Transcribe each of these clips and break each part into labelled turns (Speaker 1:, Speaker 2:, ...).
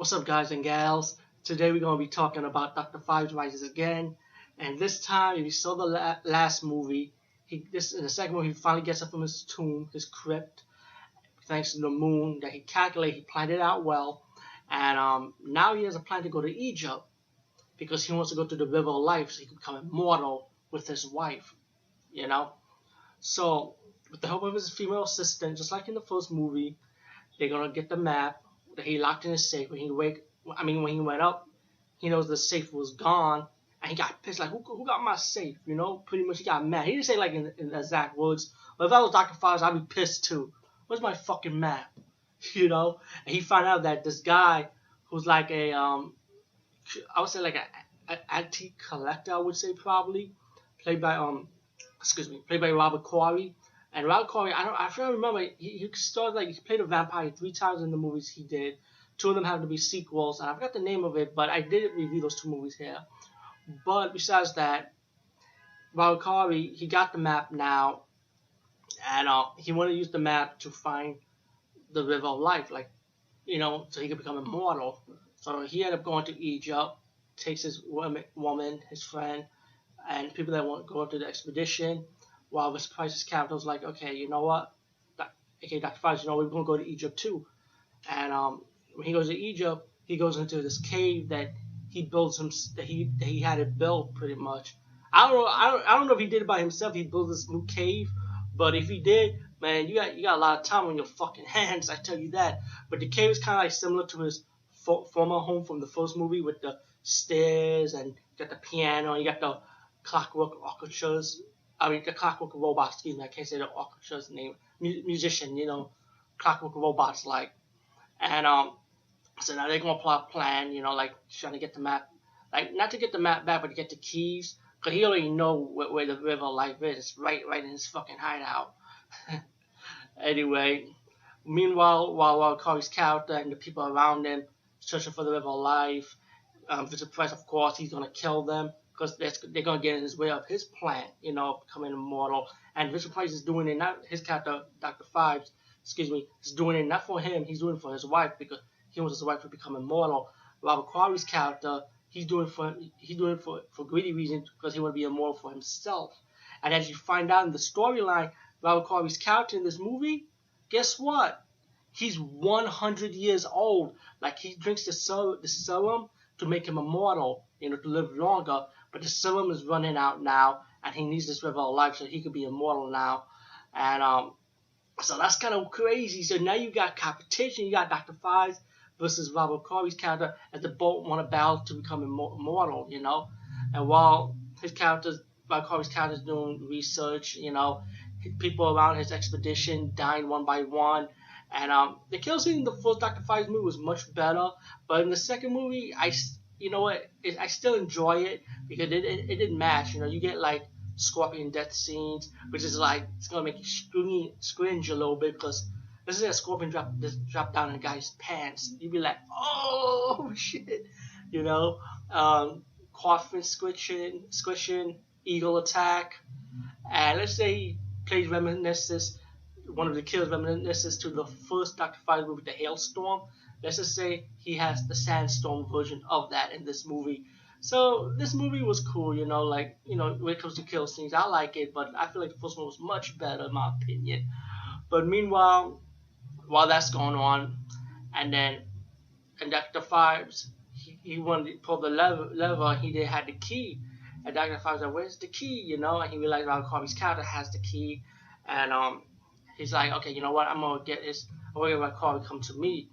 Speaker 1: What's up, guys and gals? Today we're going to be talking about Dr. Phibes Rises Again. And this time, if you saw the last movie, in the second movie, he finally gets up from his tomb, his crypt, thanks to the moon that he calculated, he planned it out well. And now he has a plan to go to Egypt because he wants to go to the river of life so he can become immortal with his wife, you know? So, with the help of his female assistant, just like in the first movie, they're going to get the map that he locked in his safe. When he went up, he knows the safe was gone, and he got pissed. Like, who got my safe? You know, pretty much he got mad. He didn't say like in exact words, but if I was Dr. Phibes, I'd be pissed too. Where's my fucking map? You know, and he found out that this guy who's like I would say like an antique collector, I would say probably, played by Robert Quarry. And Robert Quarry, I don't remember. He started like he played a vampire 3 times in the movies he did. 2 of them have to be sequels, and I forgot the name of it, but I did review those 2 movies here. But besides that, Robert Quarry, he got the map now, and he wanted to use the map to find the River of Life, like, you know, so he could become immortal. So he ended up going to Egypt, takes his woman, his friend, and people that want to go into the expedition. While Mr. Price's character was like, okay, you know what? Okay, Dr. Phibes, you know, we're going to go to Egypt too. And when he goes to Egypt, he goes into this cave that he builds that he had it built pretty much. I don't know if he did it by himself. He built this new cave, but if he did, man, you got a lot of time on your fucking hands. I tell you that. But the cave is kind of like similar to his former home from the first movie with the stairs and you got the piano and you got the clockwork orchestras. The clockwork robots, excuse me, I can't say the orchestra's name. Musician, you know, clockwork robots like. And so now they're gonna plot a plan, you know, like trying to get the map, like not to get the map back, but to get the keys, cause he already know where the River of Life is. It's right in his fucking hideout. Anyway, meanwhile, while Corey's character and the people around him searching for the River of Life, Vincent Price, of course, he's gonna kill them. Because they're going to get in his way of his plan, you know, becoming immortal. And Vincent Price is doing it, not his character, Dr. Phibes, is doing it not for him, he's doing it for his wife because he wants his wife to become immortal. Robert Quarry's character, he's doing it for greedy reasons because he wants to be immortal for himself. And as you find out in the storyline, Robert Quarry's character in this movie, guess what? He's 100 years old. Like, he drinks the serum to make him immortal, you know, to live longer. But the serum is running out now, and he needs this River of Life so he could be immortal now. And so that's kind of crazy. So now you got competition. You got Dr. Phibes versus Robert Quarry's character as the both want to battle to become immortal, you know. And while Robert Quarry's character is doing research, you know, people around his expedition dying one by one. And the kill scene in the first Dr. Phibes movie was much better, but in the second movie, you know what? I still enjoy it because it didn't match. You know, you get like scorpion death scenes, which is like it's gonna make you scringe a little bit because this is a scorpion drop down in a guy's pants. You'd be like, oh shit, you know. Coffin squishing, eagle attack, and let's say he plays reminiscences. One of the kills reminiscences to the first Dr. Phibes movie, the Hailstorm. Let's just say he has the sandstorm version of that in this movie. So this movie was cool, you know, like, you know, when it comes to kill scenes, I like it, but I feel like the first one was much better in my opinion. But meanwhile, while that's going on, and Dr. Phibes, he wanted to pull the lever, he didn't have the key. And Dr. Phibes said, where's the key, you know? And he realized Robert Quarry's character has the key. And he's like, okay, you know what, I'm going to get Robert Quarry come to me.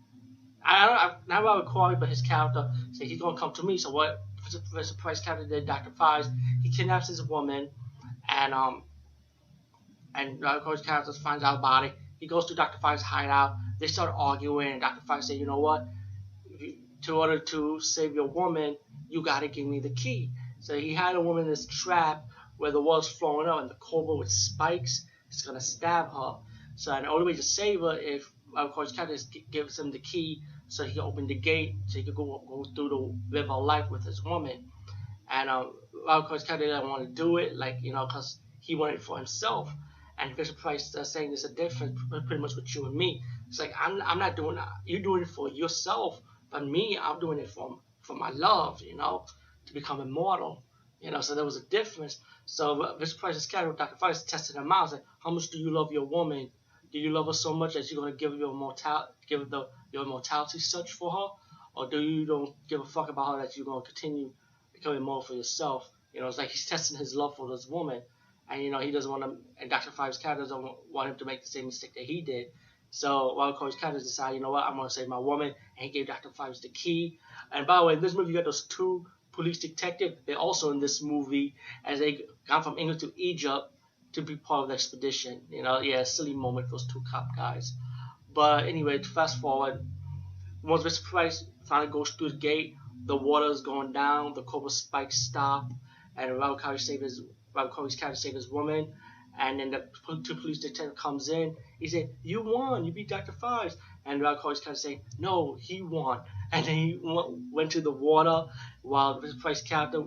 Speaker 1: Not Robert Quarry, but his character said he's gonna come to me. So what Vincent Price character did, Dr. Phibes, he kidnaps his woman, and Robert Quarry's character finds out about it. He goes to Dr. Phibes' hideout. They start arguing, and Dr. In said, you know what? In order to save your woman, you gotta give me the key. So he had a woman in this trap where the water's flowing up, and the cobra with spikes is gonna stab her. So the only way to save her if Robert Quarry's character gives him the key so he can open the gate so he could go through the River of Life with his woman. And Robert Quarry's character didn't want to do it, like, you know, because he wanted it for himself. And Vincent Price saying there's a difference pretty much with you and me. It's like, I'm not doing that. You're doing it for yourself, But me, I'm doing it for my love, you know, to become immortal. You know, so there was a difference. So Mr. Price's character, Dr. Phibes, tested him out. Like, how much do you love your woman? Do you love her so much that you're gonna give your immortality search for her, or do you don't give a fuck about her that you're gonna continue becoming more for yourself? You know, it's like he's testing his love for this woman, and you know he doesn't want to. And Dr. Phibes' character doesn't want him to make the same mistake that he did. So while Corey's character decided, you know what, I'm gonna save my woman, and he gave Dr. Phibes the key. And by the way, in this movie you got those two police detectives. They're also in this movie as they gone from England to Egypt to be part of the expedition. You know, yeah, silly moment for those two cop guys. But anyway, to fast forward, once Mr. Price finally goes through the gate, the water is going down, the cobra spikes stop, and Robert Corey's character saves his woman. And then the two police detective comes in. He said, "You won. You beat Dr. Phibes." And Robert Corey's character saying, "No, he won." And then he went to the water while Mr. Price's character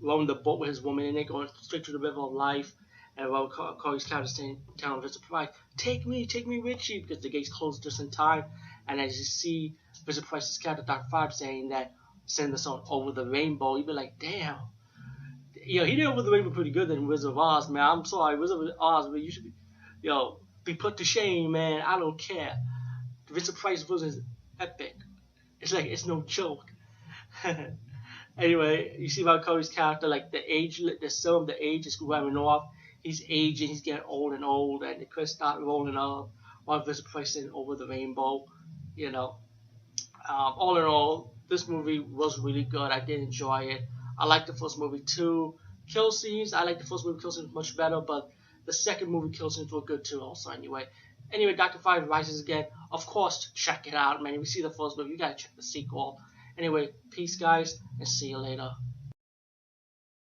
Speaker 1: rowing the boat with his woman in it, going straight to the river of life. And Robert Corey's character saying, telling Mr. Price, take me with you," because the gates closed just in time. And as you see Mr. Price's character, Dr. Phibes, saying that, send the song Over the Rainbow, you'd be like, damn. Yo, he did Over the Rainbow pretty good than Wizard of Oz, man. I'm sorry, Wizard of Oz, but you should be put to shame, man. I don't care. Mr. Price version is epic. It's like, it's no joke. Anyway, you see about Cody's character, like the age is wearing off. He's aging, he's getting old, and the credits start rolling up while Mr. Price is Over the Rainbow. You know, all in all, this movie was really good. I did enjoy it. I liked the first movie too. Kill scenes, I like the first movie kill scenes much better, but the second movie kill scenes were good too also anyway. Anyway, Dr. Phibes Rises Again. Of course, check it out, man. If you see the first movie, you gotta check the sequel. Anyway, peace guys, and see you later.